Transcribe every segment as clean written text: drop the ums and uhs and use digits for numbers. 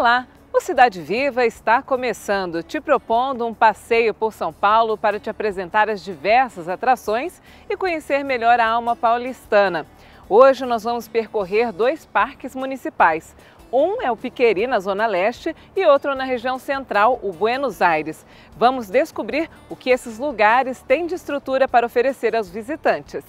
Olá! O Cidade Viva está começando, te propondo um passeio por São Paulo para te apresentar as diversas atrações e conhecer melhor a alma paulistana. Hoje nós vamos percorrer dois parques municipais. Um é o Piqueri, na Zona Leste, e outro na região central, o Buenos Aires. Vamos descobrir o que esses lugares têm de estrutura para oferecer aos visitantes.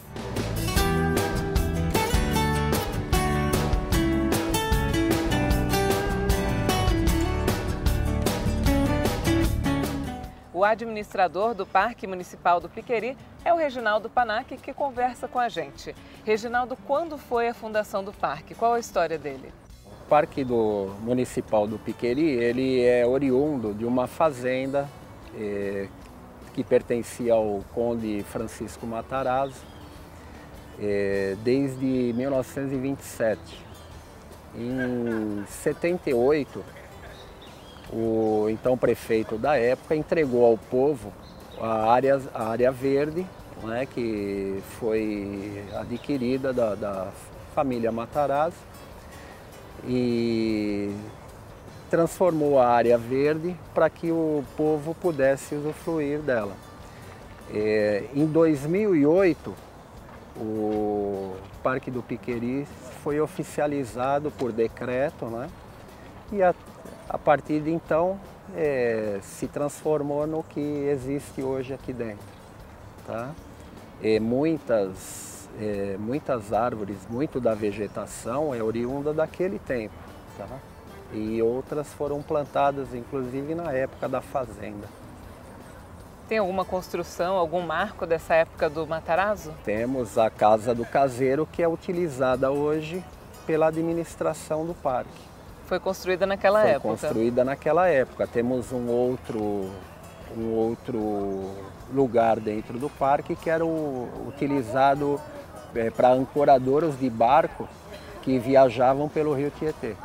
O administrador do Parque Municipal do Piqueri é o Reginaldo Panac, que conversa com a gente. Reginaldo, quando foi a fundação do parque? Qual a história dele? O Parque Municipal do Piqueri, ele é oriundo de uma fazenda que pertencia ao Conde Francisco Matarazzo desde 1927. Em 78, o então prefeito da época entregou ao povo a área verde, né, que foi adquirida da família Matarazzo, e transformou a área verde para que o povo pudesse usufruir dela. Em 2008, o Parque do Piqueri foi oficializado por decreto, né? E a partir de então se transformou no que existe hoje aqui dentro. Tá? Muitas árvores, muito da vegetação é oriunda daquele tempo. Tá? E outras foram plantadas inclusive na época da fazenda. Tem alguma construção, algum marco dessa época do Matarazzo? Temos a Casa do Caseiro, que é utilizada hoje pela administração do parque. Foi construída naquela época? Foi construída naquela época. Temos um outro lugar dentro do parque que era utilizado para ancoradouros de barco que viajavam pelo Rio Tietê.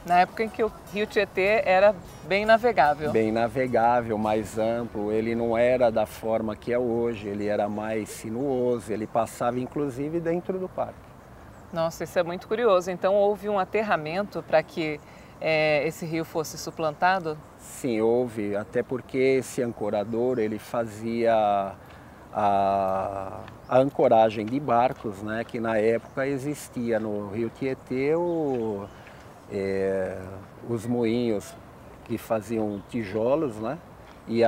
Na época em que o Rio Tietê era bem navegável. Bem navegável, mais amplo. Ele não era da forma que é hoje, ele era mais sinuoso, ele passava inclusive dentro do parque. Nossa, isso é muito curioso. Então houve um aterramento para que esse rio fosse suplantado? Sim, houve, até porque esse ancorador ele fazia a ancoragem de barcos, né, que na época existia no Rio Tietê os moinhos que faziam tijolos, né, e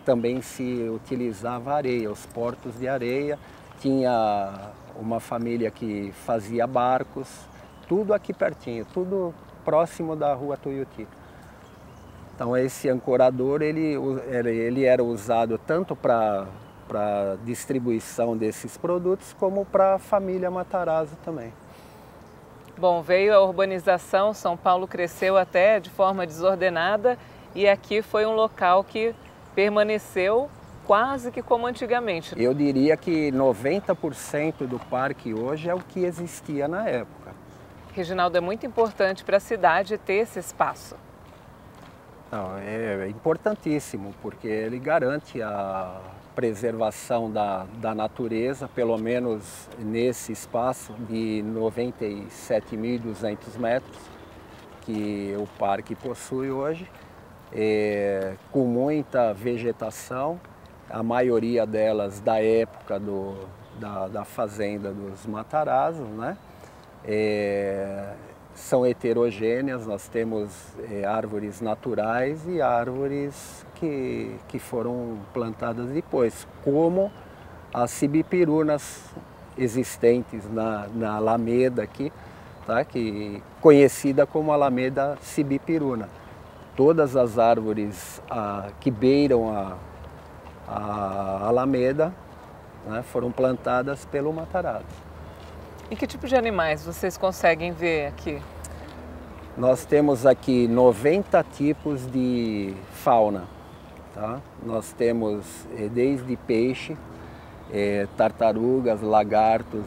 também se utilizava areia, os portos de areia. Tinha uma família que fazia barcos, tudo aqui pertinho, tudo próximo da Rua Tuiuti. Então esse ancorador ele era usado tanto para distribuição desses produtos como para a família Matarazzo também. Bom, veio a urbanização, São Paulo cresceu até de forma desordenada e aqui foi um local que permaneceu quase que como antigamente. Eu diria que 90% do parque hoje é o que existia na época. Reginaldo, é muito importante para a cidade ter esse espaço. Não, é importantíssimo, porque ele garante a preservação da natureza, pelo menos nesse espaço de 97.200 metros que o parque possui hoje, com muita vegetação, a maioria delas da época da fazenda dos Matarazzo, né? São heterogêneas, nós temos árvores naturais e árvores que foram plantadas depois, como as cibipirunas existentes na Alameda aqui, tá? Conhecida como Alameda Cibipiruna. Todas as árvores que beiram a Alameda, né, foram plantadas pelo Matarazzo. E que tipo de animais vocês conseguem ver aqui? Nós temos aqui 90 tipos de fauna. Tá? Nós temos desde peixe, tartarugas, lagartos,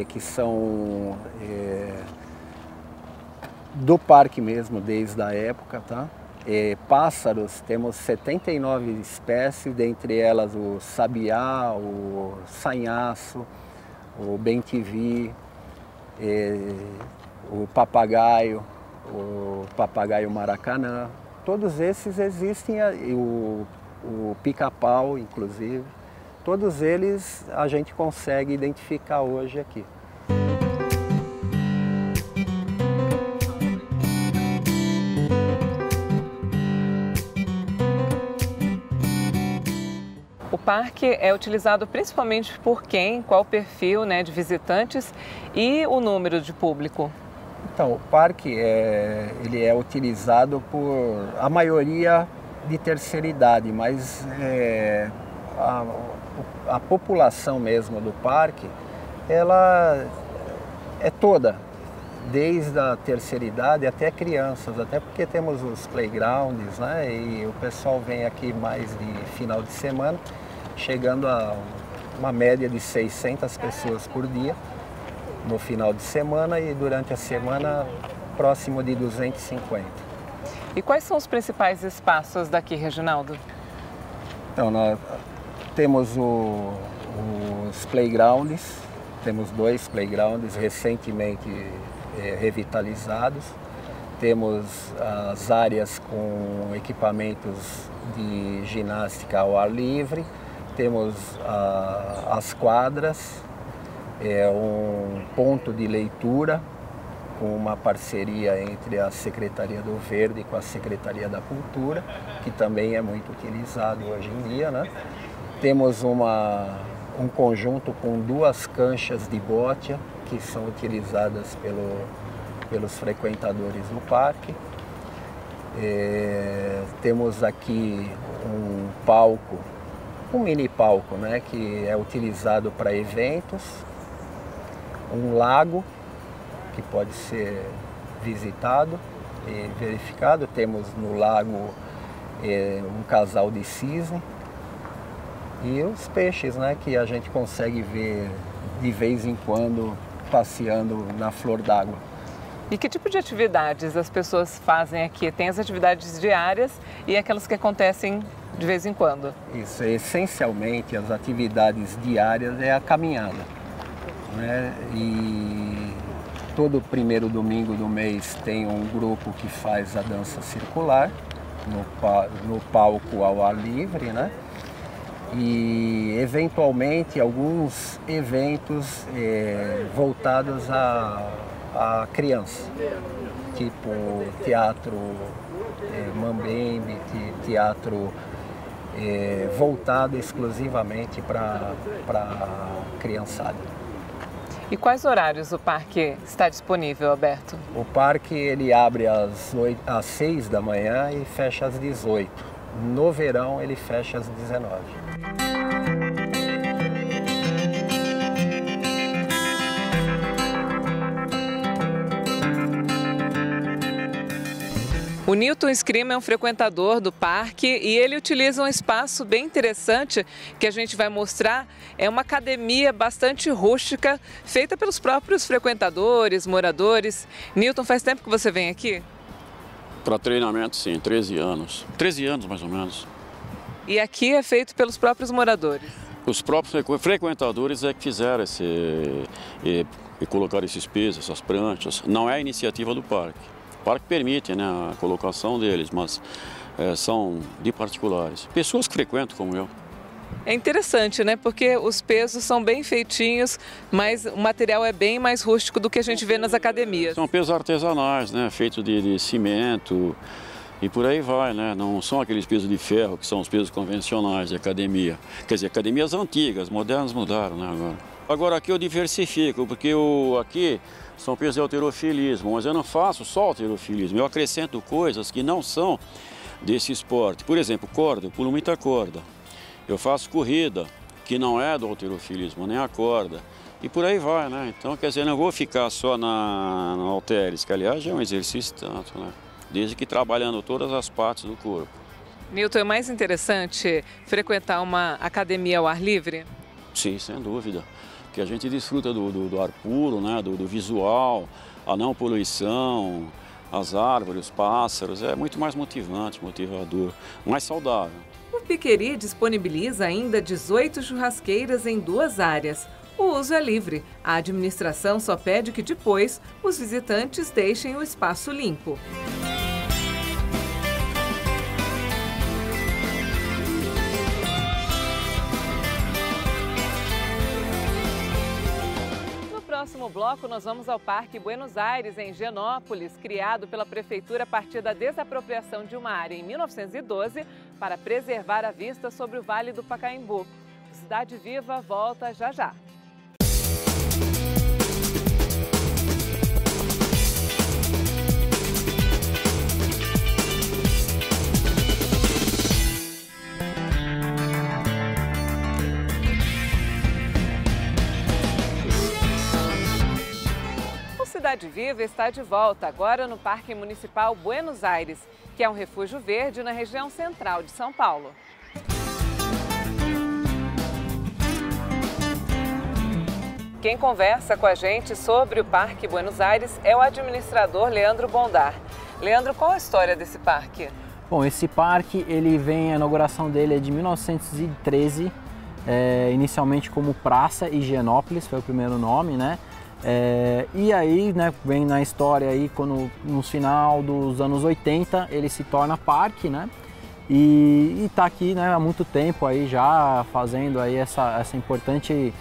que são do parque mesmo, desde a época. Tá? Pássaros, temos 79 espécies, dentre elas o sabiá, o sanhaço, o bem-te-vi, o papagaio Maracanã, todos esses existem, e o pica-pau, inclusive, todos eles a gente consegue identificar hoje aqui. O parque é utilizado principalmente por quem? Qual o perfil, né, de visitantes e o número de público? Então, o parque ele é utilizado por a maioria de terceira idade, mas a população mesmo do parque, ela é toda, desde a terceira idade até crianças, até porque temos os playgrounds, né? E o pessoal vem aqui mais de final de semana, chegando a uma média de 600 pessoas por dia no final de semana, e durante a semana próximo de 250. E quais são os principais espaços daqui, Reginaldo? Então, nós temos os playgrounds, temos 2 playgrounds recentemente revitalizados. Temos as áreas com equipamentos de ginástica ao ar livre, temos as quadras, um ponto de leitura com uma parceria entre a Secretaria do Verde com a Secretaria da Cultura, que também é muito utilizado hoje em dia, né? Temos um conjunto com 2 canchas de bote que são utilizadas pelos frequentadores do parque. Temos aqui um palco, um mini palco, né, que é utilizado para eventos, um lago que pode ser visitado e verificado. Temos no lago um casal de cisne e os peixes, né, que a gente consegue ver de vez em quando passeando na flor d'água. E que tipo de atividades as pessoas fazem aqui? Tem as atividades diárias e aquelas que acontecem de vez em quando? Isso, essencialmente as atividades diárias é a caminhada, né? E todo primeiro domingo do mês tem um grupo que faz a dança circular no palco ao ar livre, né? E eventualmente alguns eventos voltados a criança, tipo teatro mambembe, teatro voltado exclusivamente para criançada. E quais horários o parque está disponível, aberto? O parque ele abre às 6 da manhã e fecha às 18. No verão ele fecha às 19. O Newton Escrima é um frequentador do parque e ele utiliza um espaço bem interessante que a gente vai mostrar. É uma academia bastante rústica, feita pelos próprios frequentadores, moradores. Newton, faz tempo que você vem aqui? Para treinamento, sim, 13 anos. 13 anos, mais ou menos. E aqui é feito pelos próprios moradores? Os próprios frequentadores é que fizeram e colocaram esses pesos, essas pranchas. Não é a iniciativa do parque. O parque permite, né, a colocação deles, mas são de particulares. Pessoas que frequentam como eu. É interessante, né? Porque os pesos são bem feitinhos, mas o material é bem mais rústico do que a gente vê nas academias. São pesos artesanais, né? Feitos de cimento e por aí vai, né? Não são aqueles pesos de ferro que são os pesos convencionais de academia. Quer dizer, academias antigas, modernas mudaram, né, agora. Agora aqui eu diversifico, porque aqui são pesos de halterofilismo, mas eu não faço só halterofilismo, eu acrescento coisas que não são desse esporte. Por exemplo, corda, eu pulo muita corda. Eu faço corrida, que não é do halterofilismo, nem a corda. E por aí vai, né? Então, quer dizer, não vou ficar só na halteres, que aliás é um exercício tanto, né? Desde que trabalhando todas as partes do corpo. Newton, é mais interessante frequentar uma academia ao ar livre? Sim, sem dúvida. Porque a gente desfruta do ar puro, né? Do visual, a não poluição, as árvores, os pássaros. É muito mais motivante, motivador, mais saudável. O Piqueri disponibiliza ainda 18 churrasqueiras em 2 áreas, O uso é livre. A administração só pede que depois os visitantes deixem o espaço limpo. No próximo bloco, nós vamos ao Parque Buenos Aires, em Higienópolis, criado pela Prefeitura a partir da desapropriação de uma área em 1912 para preservar a vista sobre o Vale do Pacaembu. O Cidade Viva volta já já. Cidade Viva está de volta, agora no Parque Municipal Buenos Aires, que é um refúgio verde na região central de São Paulo. Quem conversa com a gente sobre o Parque Buenos Aires é o administrador Leandro Bondar. Leandro, qual a história desse parque? Bom, esse parque, a inauguração dele é de 1913, inicialmente como Praça Higienópolis, foi o primeiro nome, né? E aí, né, vem na história aí, quando no final dos anos 80 ele se torna parque, né? E está aqui, né, há muito tempo aí já fazendo aí essa importante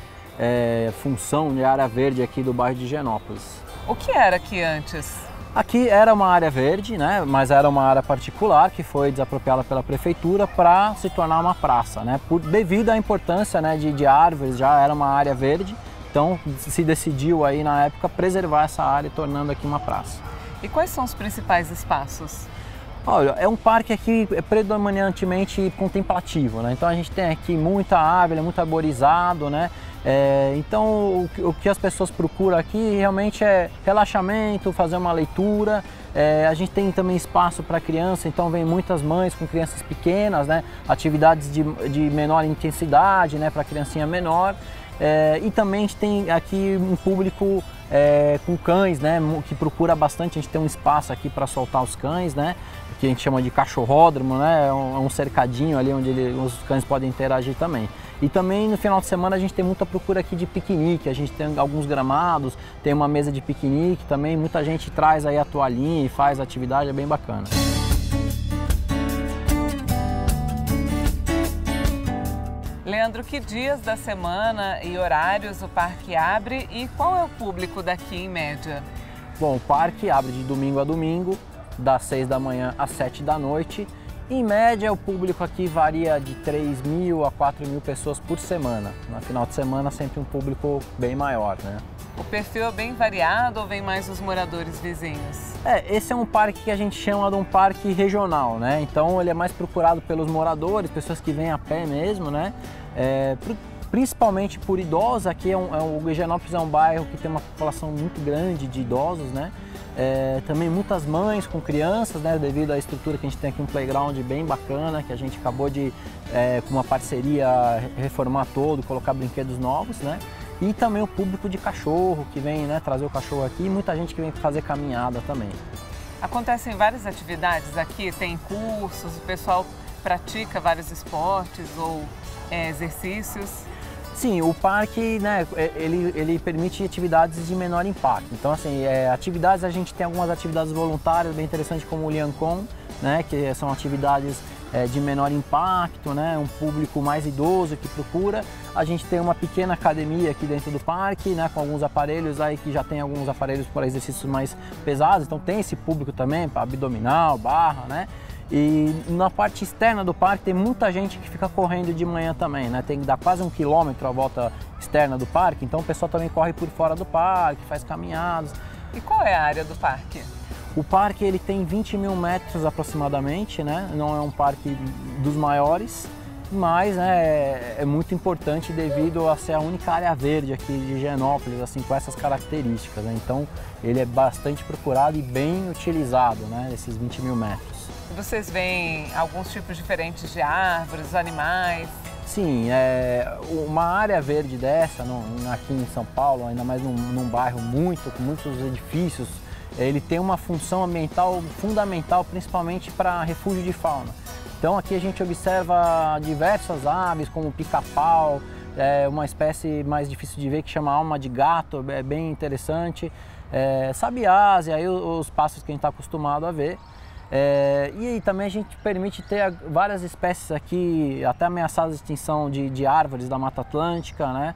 função de área verde aqui do bairro de Higienópolis. O que era aqui antes? Aqui era uma área verde, né, mas era uma área particular que foi desapropriada pela prefeitura para se tornar uma praça, né? Devido à importância, né, de árvores, já era uma área verde. Então se decidiu aí na época preservar essa área, tornando aqui uma praça. E quais são os principais espaços? Olha, é um parque aqui predominantemente contemplativo, né? Então a gente tem aqui muita árvore, muito arborizado, né? Então o que as pessoas procuram aqui realmente é relaxamento, fazer uma leitura. A gente tem também espaço para criança, então vem muitas mães com crianças pequenas, né? Atividades de menor intensidade, né? Para criancinha menor. E também a gente tem aqui um público com cães, né, que procura bastante. A gente tem um espaço aqui para soltar os cães, né, que a gente chama de cachorródromo, né, é um cercadinho ali onde os cães podem interagir também. E também no final de semana a gente tem muita procura aqui de piquenique, a gente tem alguns gramados, tem uma mesa de piquenique também, muita gente traz aí a toalhinha e faz atividade, é bem bacana. Leandro, que dias da semana e horários o parque abre e qual é o público daqui em média? Bom, o parque abre de domingo a domingo, das 6 da manhã às 7 da noite. Em média, o público aqui varia de 3.000 a 4.000 pessoas por semana. No final de semana, sempre um público bem maior, né? O perfil é bem variado ou vem mais os moradores vizinhos? Esse é um parque que a gente chama de um parque regional, né? Então ele é mais procurado pelos moradores, pessoas que vêm a pé mesmo, né? Principalmente por idosos. Aqui o Higienópolis é um bairro que tem uma população muito grande de idosos, né? Também muitas mães com crianças, né? Devido à estrutura que a gente tem aqui, um playground bem bacana, que a gente acabou de, com uma parceria, reformar todo, colocar brinquedos novos, né? E também o público de cachorro, que vem, né, trazer o cachorro aqui, e muita gente que vem fazer caminhada também. Acontecem várias atividades aqui, tem cursos, o pessoal pratica vários esportes ou exercícios? Sim, o parque, né, ele permite atividades de menor impacto. Então, assim, atividades, a gente tem algumas atividades voluntárias bem interessantes, como o Liancon, né, que são atividades de menor impacto, né, um público mais idoso que procura. A gente tem uma pequena academia aqui dentro do parque, né, com alguns aparelhos aí, que já tem alguns aparelhos para exercícios mais pesados, então tem esse público também para abdominal, barra, né. E na parte externa do parque tem muita gente que fica correndo de manhã também, né? Tem que dar quase 1 quilômetro a volta externa do parque, então o pessoal também corre por fora do parque, faz caminhadas. E qual é a área do parque? O parque ele tem 20.000 metros aproximadamente, né? Não é um parque dos maiores, mas é muito importante devido a ser a única área verde aqui de Higienópolis, assim, com essas características, né? Então ele é bastante procurado e bem utilizado, né? Esses 20.000 metros. Vocês veem alguns tipos diferentes de árvores, animais? Sim, uma área verde dessa, aqui em São Paulo, ainda mais num bairro com muitos edifícios, ele tem uma função ambiental fundamental, principalmente para refúgio de fauna. Então aqui a gente observa diversas aves, como o pica-pau, é uma espécie mais difícil de ver que chama alma de gato, é bem interessante. Sabiás, e aí os pássaros que a gente está acostumado a ver. E também a gente permite ter várias espécies aqui, até ameaçadas de extinção de árvores da Mata Atlântica, né?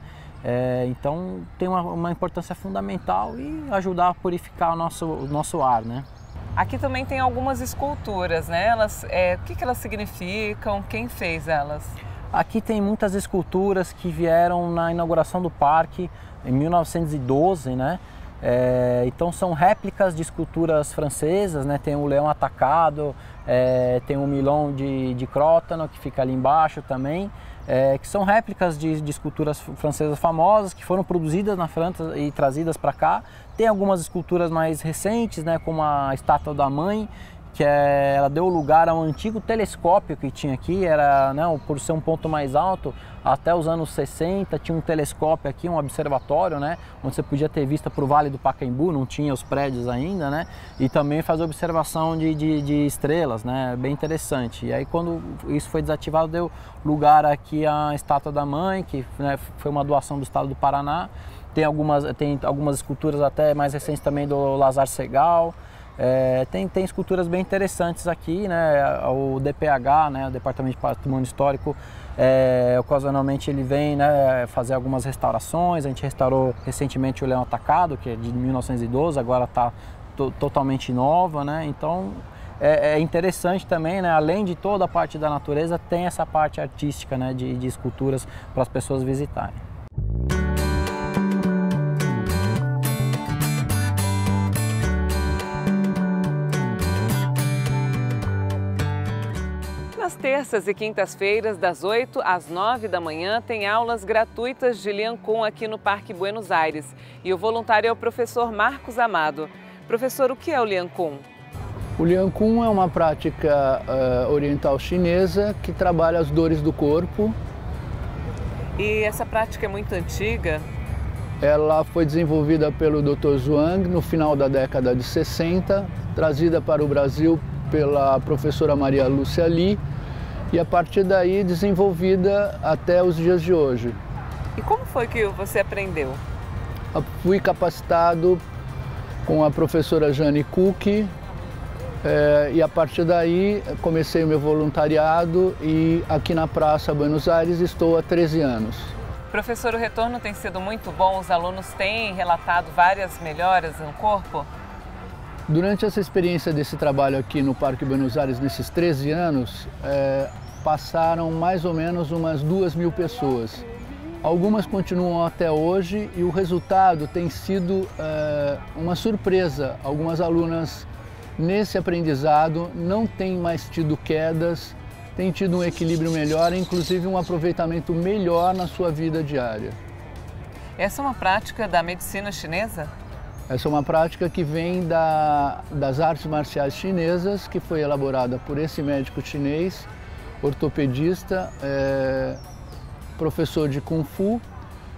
Então tem uma importância fundamental e ajudar a purificar o nosso ar, né? Aqui também tem algumas esculturas, né? O que elas significam? Quem fez elas? Aqui tem muitas esculturas que vieram na inauguração do parque em 1912, né? Então são réplicas de esculturas francesas, né? Tem o Leão Atacado, tem o Milon de Crótano, que fica ali embaixo também, que são réplicas de esculturas francesas famosas que foram produzidas na França e trazidas para cá. Tem algumas esculturas mais recentes, né? Como a Estátua da Mãe, que ela deu lugar a um antigo telescópio que tinha aqui, por ser um ponto mais alto, até os anos 60 tinha um telescópio aqui, um observatório, né, onde você podia ter vista para o Vale do Pacaembu, não tinha os prédios ainda, né, e também fazer observação de estrelas, né, bem interessante. E aí quando isso foi desativado, deu lugar aqui à Estátua da Mãe, que, né, foi uma doação do estado do Paraná. Tem algumas esculturas até mais recentes também do Lazar Segal. Tem esculturas bem interessantes aqui, né? O DPH, né? O Departamento de Patrimônio Histórico, ocasionalmente ele vem, né, fazer algumas restaurações. A gente restaurou recentemente o Leão Atacado, que é de 1912, agora está totalmente nova, né? Então é interessante também, né? Além de toda a parte da natureza, tem essa parte artística, né, de esculturas para as pessoas visitarem. Nas terças e quintas-feiras, das 8 às 9 da manhã, tem aulas gratuitas de Lian Kun aqui no Parque Buenos Aires. E o voluntário é o professor Marcos Amado. Professor, o que é o Lian Kun? O Lian Kun é uma prática oriental chinesa que trabalha as dores do corpo. E essa prática é muito antiga? Ela foi desenvolvida pelo Dr. Zhuang no final da década de 60, trazida para o Brasil pela professora Maria Lúcia Li, e a partir daí desenvolvida até os dias de hoje. E como foi que você aprendeu? Eu fui capacitado com a professora Jane Cook, e a partir daí comecei o meu voluntariado e aqui na Praça Buenos Aires estou há 13 anos. Professor, o retorno tem sido muito bom? Os alunos têm relatado várias melhoras no corpo? Durante essa experiência desse trabalho aqui no Parque Buenos Aires, nesses 13 anos, passaram mais ou menos umas 2.000 pessoas. Algumas continuam até hoje e o resultado tem sido uma surpresa. Algumas alunas nesse aprendizado não têm mais tido quedas, têm tido um equilíbrio melhor, inclusive um aproveitamento melhor na sua vida diária. Essa é uma prática da medicina chinesa? Essa é uma prática que vem das artes marciais chinesas, que foi elaborada por esse médico chinês, ortopedista, professor de Kung Fu,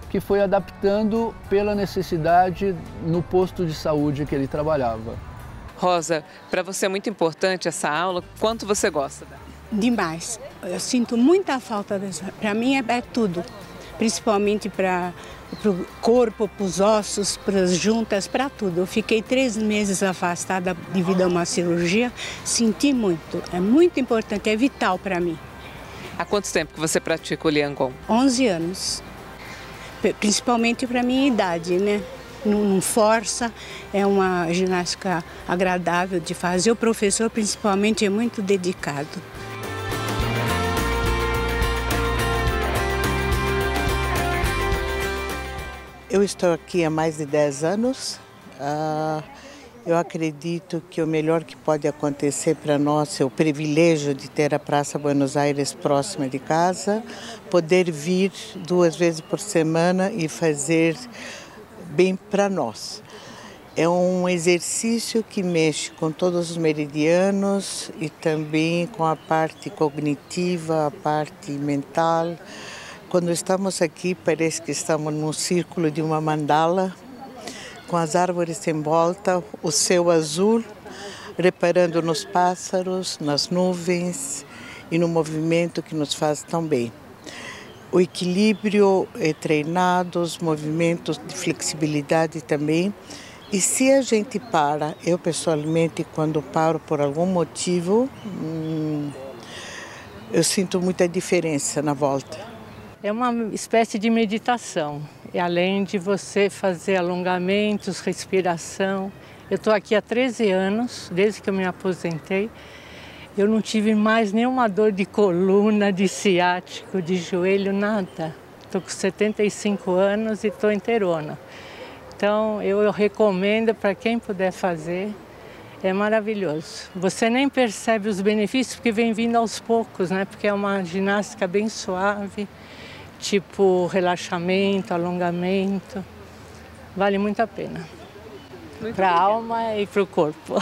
que foi adaptando pela necessidade no posto de saúde que ele trabalhava. Rosa, para você é muito importante essa aula. Quanto você gosta dela? Demais. Eu sinto muita falta dessa. Para mim é tudo, principalmente para o corpo, para os ossos, para as juntas, para tudo. Eu fiquei 3 meses afastada devido a uma cirurgia, senti muito. É muito importante, é vital para mim. Há quanto tempo que você pratica o Lian Kun? 11 anos, principalmente para a minha idade, né? Não força, é uma ginástica agradável de fazer. O professor, principalmente, é muito dedicado. Eu estou aqui há mais de 10 anos. Eu acredito que o melhor que pode acontecer para nós é o privilégio de ter a Praça Buenos Aires próxima de casa, poder vir 2 vezes por semana e fazer bem para nós. É um exercício que mexe com todos os meridianos e também com a parte cognitiva, a parte mental. Quando estamos aqui, parece que estamos num círculo de uma mandala, com as árvores em volta, o céu azul, reparando nos pássaros, nas nuvens e no movimento que nos faz tão bem. O equilíbrio é treinado, os movimentos de flexibilidade também. E se a gente para, eu pessoalmente, quando paro por algum motivo, eu sinto muita diferença na volta. É uma espécie de meditação. E além de você fazer alongamentos, respiração. Eu estou aqui há 13 anos, desde que eu me aposentei. Eu não tive mais nenhuma dor de coluna, de ciático, de joelho, nada. Estou com 75 anos e estou inteirona. Então eu recomendo para quem puder fazer, é maravilhoso. Você nem percebe os benefícios porque vem vindo aos poucos, né? Porque é uma ginástica bem suave, tipo relaxamento, alongamento. Vale muito a pena. Para a alma e para o corpo.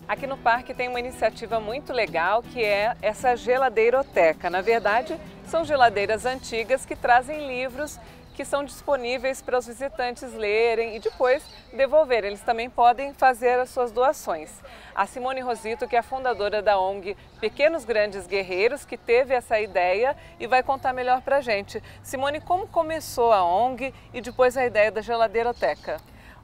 Aqui no parque tem uma iniciativa muito legal que é essa geladeiroteca. Na verdade, são geladeiras antigas que trazem livros que são disponíveis para os visitantes lerem e depois devolverem. Eles também podem fazer as suas doações. A Simone Rosito, que é a fundadora da ONG Pequenos Grandes Guerreiros, que teve essa ideia e vai contar melhor para a gente. Simone, como começou a ONG e depois a ideia da geladeiroteca?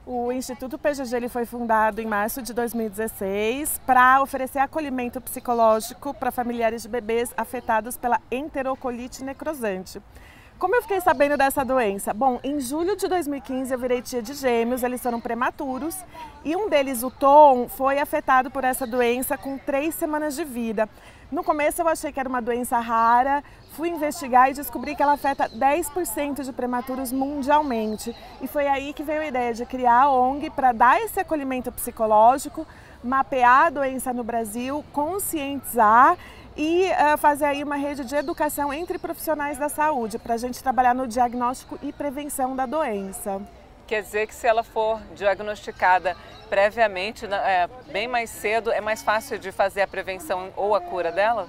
O Instituto PGG ele foi fundado em março de 2016 para oferecer acolhimento psicológico para familiares de bebês afetados pela enterocolite necrosante. Como eu fiquei sabendo dessa doença? Bom, em julho de 2015 eu virei tia de gêmeos, eles foram prematuros e um deles, o Tom, foi afetado por essa doença com 3 semanas de vida. No começo eu achei que era uma doença rara, fui investigar e descobri que ela afeta 10% de prematuros mundialmente. E foi aí que veio a ideia de criar a ONG para dar esse acolhimento psicológico, mapear a doença no Brasil, conscientizar e fazer aí uma rede de educação entre profissionais da saúde para a gente trabalhar no diagnóstico e prevenção da doença. Quer dizer que se ela for diagnosticada previamente, bem mais cedo, é mais fácil de fazer a prevenção ou a cura dela?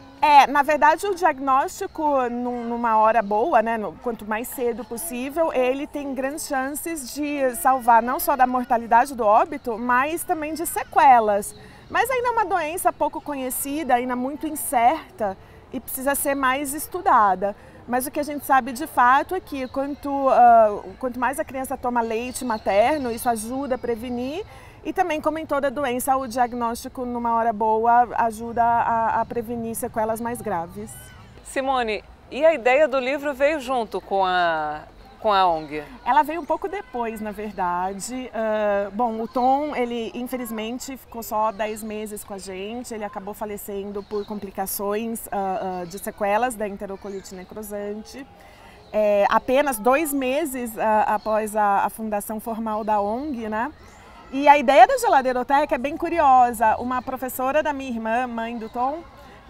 Na verdade o diagnóstico numa hora boa, né, quanto mais cedo possível, ele tem grandes chances de salvar não só da mortalidade do óbito, mas também de sequelas. Mas ainda é uma doença pouco conhecida, ainda muito incerta e precisa ser mais estudada. Mas o que a gente sabe de fato é que quanto mais a criança toma leite materno, isso ajuda a prevenir e também, como em toda doença, o diagnóstico numa hora boa ajuda a prevenir sequelas mais graves. Simone, e a ideia do livro veio junto com a ONG? Ela veio um pouco depois, na verdade. Bom, o Tom, ele infelizmente ficou só 10 meses com a gente, ele acabou falecendo por complicações de sequelas da enterocolite necrosante. Apenas 2 meses após a fundação formal da ONG, né? E a ideia da geladeiroteca é bem curiosa. Uma professora da minha irmã, mãe do Tom,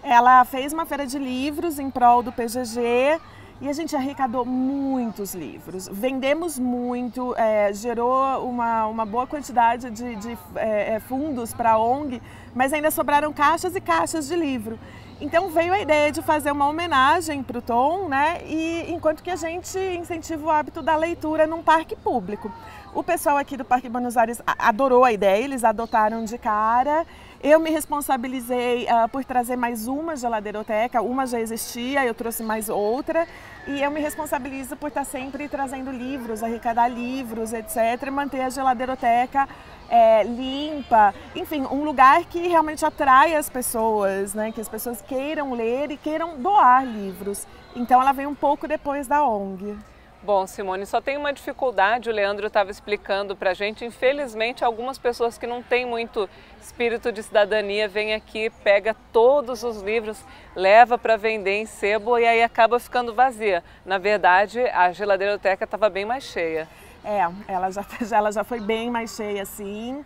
ela fez uma feira de livros em prol do PGG e a gente arrecadou muitos livros. Vendemos muito, gerou uma boa quantidade de fundos para a ONG, mas ainda sobraram caixas e caixas de livro. Então veio a ideia de fazer uma homenagem para o Tom, né? E enquanto que a gente incentiva o hábito da leitura num parque público. O pessoal aqui do Parque Buenos Aires adorou a ideia, eles adotaram de cara. Eu me responsabilizei por trazer mais uma geladeiroteca, uma já existia, eu trouxe mais outra. E eu me responsabilizo por estar sempre trazendo livros, arrecadar livros, etc. E manter a geladeiroteca limpa, enfim, um lugar que realmente atrai as pessoas, né? Que as pessoas queiram ler e queiram doar livros. Então ela veio um pouco depois da ONG. Bom, Simone, só tem uma dificuldade, o Leandro estava explicando para a gente, infelizmente algumas pessoas que não têm muito espírito de cidadania vêm aqui, pega todos os livros, leva para vender em sebo e aí acaba ficando vazia. Na verdade, a geladeiroteca estava bem mais cheia. Ela já foi bem mais cheia, sim.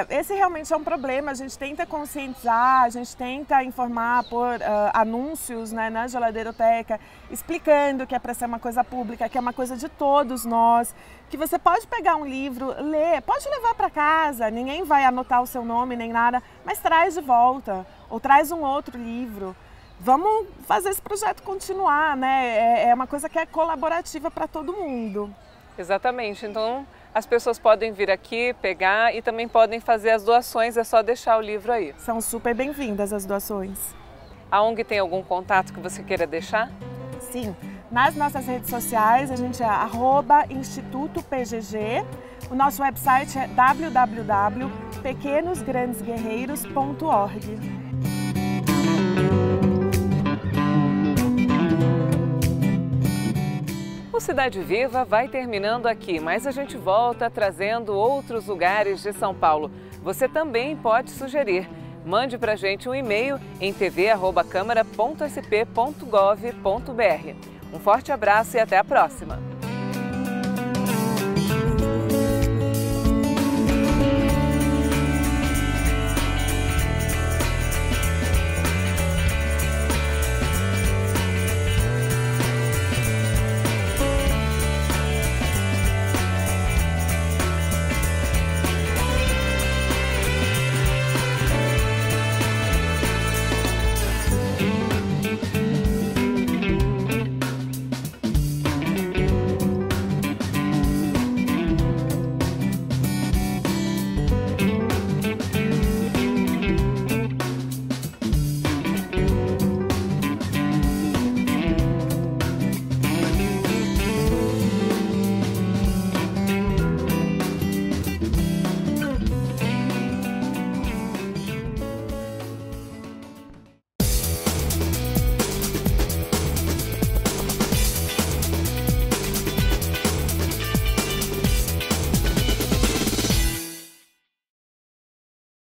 Esse realmente é um problema, a gente tenta conscientizar, a gente tenta informar por anúncios, né, na geladeiroteca, explicando que é para ser uma coisa pública, que é uma coisa de todos nós, que você pode pegar um livro, ler, pode levar para casa, ninguém vai anotar o seu nome nem nada, mas traz de volta, ou traz um outro livro. Vamos fazer esse projeto continuar, né? É uma coisa que é colaborativa para todo mundo. Exatamente, então as pessoas podem vir aqui, pegar e também podem fazer as doações, é só deixar o livro aí. São super bem-vindas as doações. A ONG tem algum contato que você queira deixar? Sim, nas nossas redes sociais a gente é @InstitutoPGG, o nosso website é www.pequenosgrandesguerreiros.org. O Cidade Viva vai terminando aqui, mas a gente volta trazendo outros lugares de São Paulo. Você também pode sugerir. Mande pra gente um e-mail em tv@câmara.sp.gov.br. Um forte abraço e até a próxima!